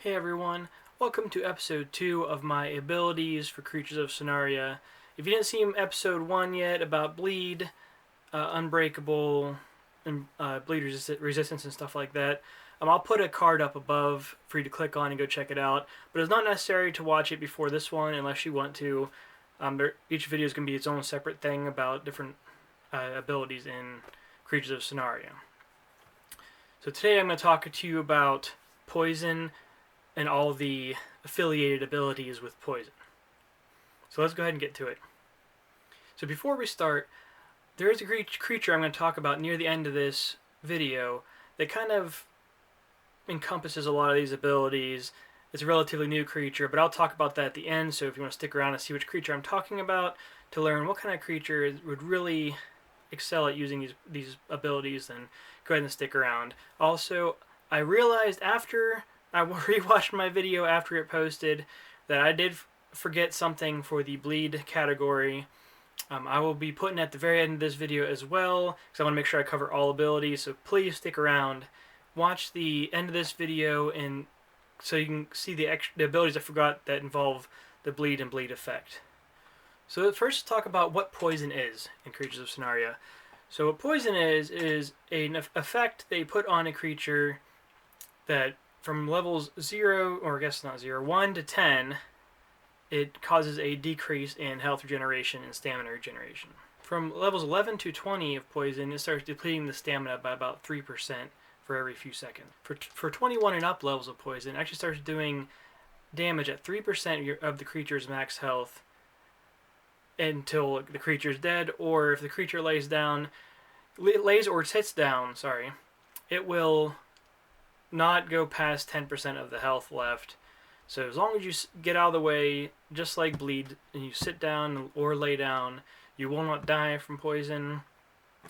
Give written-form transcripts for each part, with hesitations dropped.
Hey everyone, welcome to episode 2 of my abilities for creatures of Sonaria. If you didn't see episode 1 yet about bleed, unbreakable, and bleed resistance and stuff like that, I'll put a card up above for you to click on and go check it out. But it's not necessary to watch it before this one unless you want to. Each video is going to be its own separate thing about different abilities in creatures of Sonaria. So today I'm going to talk to you about poison and all the affiliated abilities with poison. So let's go ahead and get to it. So before we start, there is a creature I'm going to talk about near the end of this video that kind of encompasses a lot of these abilities. It's a relatively new creature, but I'll talk about that at the end, so if you want to stick around and see which creature I'm talking about to learn what kind of creature would really excel at using these abilities, then go ahead and stick around. Also, I realized after I rewatched my video after it posted that I did forget something for the bleed category. I will be putting at the very end of this video as well, because I want to make sure I cover all abilities, so please stick around. Watch the end of this video and so you can see the abilities I forgot that involve the bleed and bleed effect. So first, let's talk about what poison is in Creatures of Sonaria. So what poison is an effect they put on a creature that from levels 0, or I guess not 0, 1 to 10, it causes a decrease in health regeneration and stamina regeneration. From levels 11 to 20 of poison, it starts depleting the stamina by about 3% for every few seconds. For 21 and up levels of poison, it actually starts doing damage at 3% of the creature's max health until the creature is dead, or if the creature lays or sits down, it will not go past 10% of the health left. So as long as you get out of the way, just like bleed, and you sit down or lay down, you will not die from poison.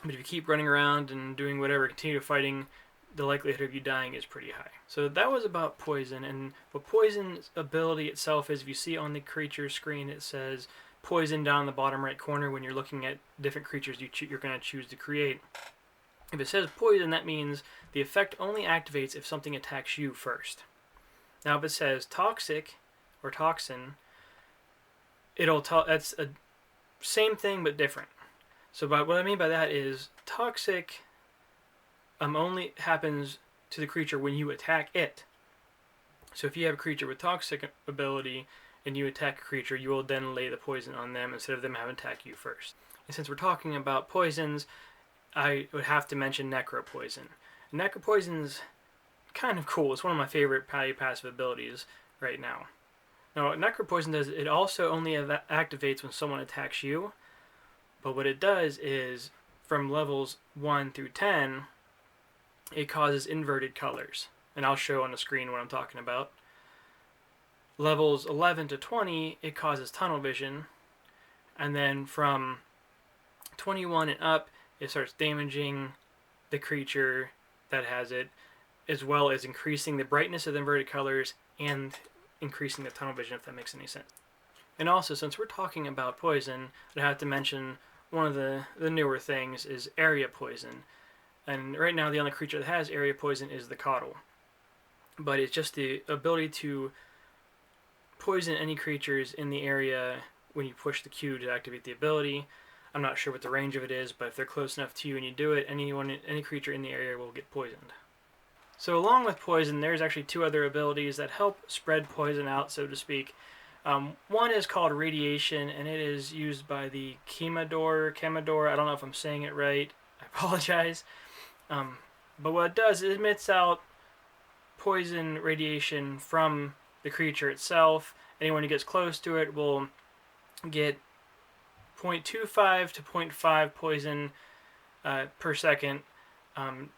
But if you keep running around and doing whatever, continue fighting, the likelihood of you dying is pretty high. So that was about poison, and what poison's ability itself is, if you see on the creature screen, it says poison down in the bottom right corner when you're looking at different creatures you're going to choose to create. If it says poison, that means the effect only activates if something attacks you first. Now if it says toxic or toxin, that's a same thing but different. So what I mean by that is toxic only happens to the creature when you attack it. So if you have a creature with toxic ability and you attack a creature, you will then lay the poison on them instead of them having to attack you first. And since we're talking about poisons, I would have to mention Necro Poison. Necro Poison's kind of cool. It's one of my favorite passive abilities right now. Now, what Necro Poison does, it also only activates when someone attacks you. But what it does is, from levels 1 through 10, it causes inverted colors. And I'll show on the screen what I'm talking about. Levels 11 to 20, it causes tunnel vision. And then from 21 and up, it starts damaging the creature that has it, as well as increasing the brightness of the inverted colors and increasing the tunnel vision, if that makes any sense. And also, since we're talking about poison, I have to mention one of the newer things is area poison. And right now, the only creature that has area poison is the Coddle. But it's just the ability to poison any creatures in the area when you push the Q to activate the ability. I'm not sure what the range of it is, but if they're close enough to you and you do it, any creature in the area will get poisoned. So along with poison, there's actually two other abilities that help spread poison out, so to speak. One is called radiation, and it is used by the Chemador. I don't know if I'm saying it right. I apologize. But what it does, it emits out poison radiation from the creature itself. Anyone who gets close to it will get 0.25 to 0.5 poison per second.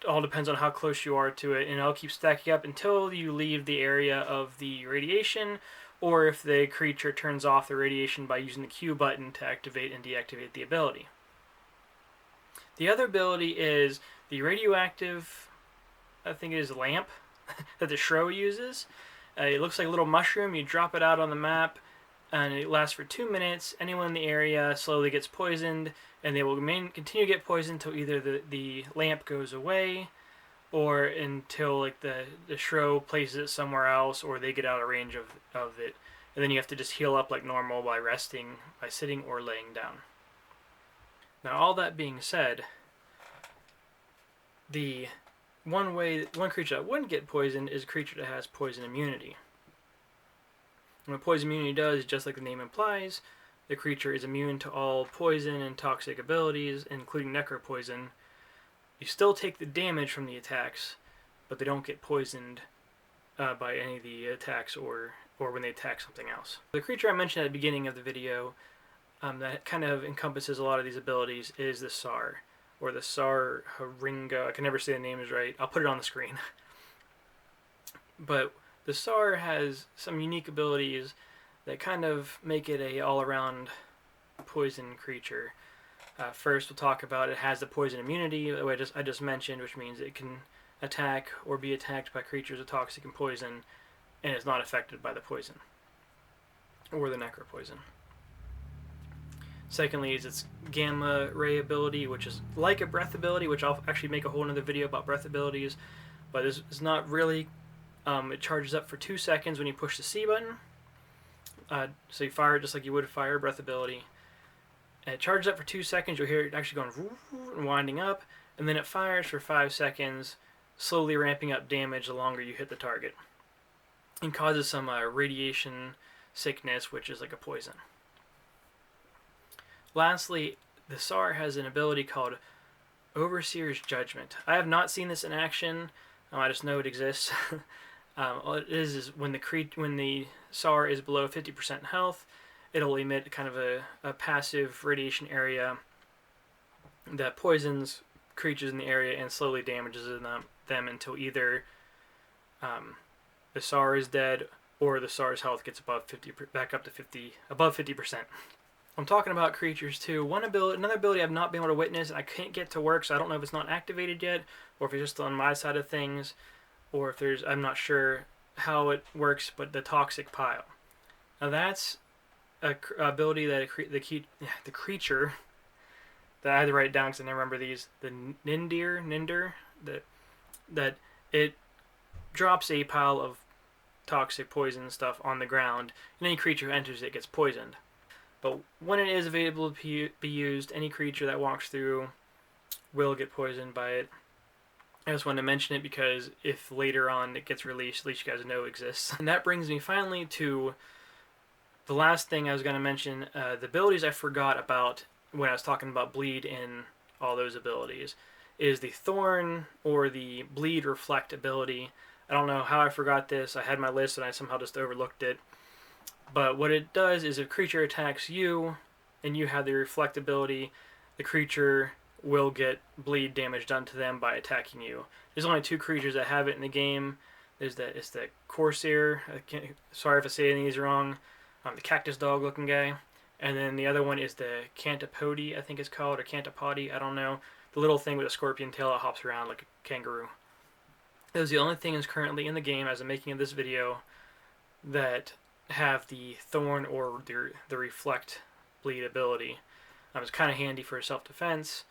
All depends on how close you are to it, and it'll keep stacking up until you leave the area of the radiation, or if the creature turns off the radiation by using the Q button to activate and deactivate the ability. The other ability is the radioactive, I think it is lamp, that the Shro uses. It looks like a little mushroom. You drop it out on the map, and it lasts for 2 minutes. Anyone in the area slowly gets poisoned, and they will continue to get poisoned until either the lamp goes away, or until like the Shro places it somewhere else, or they get out of range of it, and then you have to just heal up like normal by resting, by sitting or laying down. Now, all that being said, the one creature that wouldn't get poisoned is a creature that has poison immunity. And what poison immunity does, just like the name implies, the creature is immune to all poison and toxic abilities, including Necro Poison. You still take the damage from the attacks, but they don't get poisoned by any of the attacks or when they attack something else. The creature I mentioned at the beginning of the video that kind of encompasses a lot of these abilities is the Sar, or the Saringa. I can never say the names right. I'll put it on the screen. But the Sar has some unique abilities that kind of make it a all-around poison creature. First, we'll talk about it has the poison immunity that I just mentioned, which means it can attack or be attacked by creatures with toxic and poison, and is not affected by the poison or the Necro Poison. Secondly is its Gamma Ray ability, which is like a breath ability, which I'll actually make a whole other video about breath abilities, but it's not really. It charges up for 2 seconds when you push the C button. So you fire it just like you would fire a breath ability. And it charges up for 2 seconds. You'll hear it actually going and winding up, and then it fires for 5 seconds, slowly ramping up damage the longer you hit the target, and causes some radiation sickness, which is like a poison. Lastly, the Sar has an ability called Overseer's Judgment. I have not seen this in action. I just know it exists. All it is when the Sar is below 50% health, it'll emit kind of a passive radiation area that poisons creatures in the area and slowly damages them until either the Sar is dead or the Sar's health gets above 50%. I'm talking about creatures too. Another ability I've not been able to witness, I can't get to work, so I don't know if it's not activated yet, or if it's just on my side of things, or if I'm not sure how it works, but the Toxic Pile. Now that's a ability that the creature that I had to write down because I never remember these. The Ninder, that it drops a pile of toxic poison stuff on the ground, and any creature who enters it gets poisoned. But when it is available to be used, any creature that walks through will get poisoned by it. I just wanted to mention it because if later on it gets released, at least you guys know it exists. And that brings me finally to the last thing I was going to mention, the abilities I forgot about when I was talking about bleed in all those abilities, is the Thorn or the Bleed Reflect ability. I don't know how I forgot this. I had my list and I somehow just overlooked it. But what it does is if a creature attacks you and you have the Reflect ability, the creature will get bleed damage done to them by attacking you. There's only 2 creatures that have it in the game. It's the Corsair. Sorry if I say any of these wrong. The cactus dog looking guy. And then the other one is the Cantapodi, I think it's called, or Cantapodi, I don't know. The little thing with a scorpion tail that hops around like a kangaroo. Those are the only things currently in the game as I'm making this video that have the Thorn or the Reflect bleed ability. It's kind of handy for self-defense.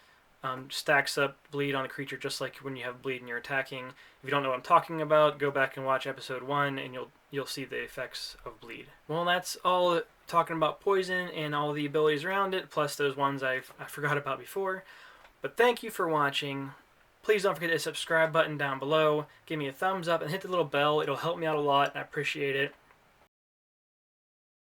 Stacks up bleed on the creature just like when you have bleed and you're attacking. If you don't know what I'm talking about, go back and watch episode 1 and you'll see the effects of bleed. Well, that's all talking about poison and all the abilities around it, plus those ones I forgot about before. But thank you for watching. Please don't forget the subscribe button down below. Give me a thumbs up and hit the little bell. It'll help me out a lot and I appreciate it.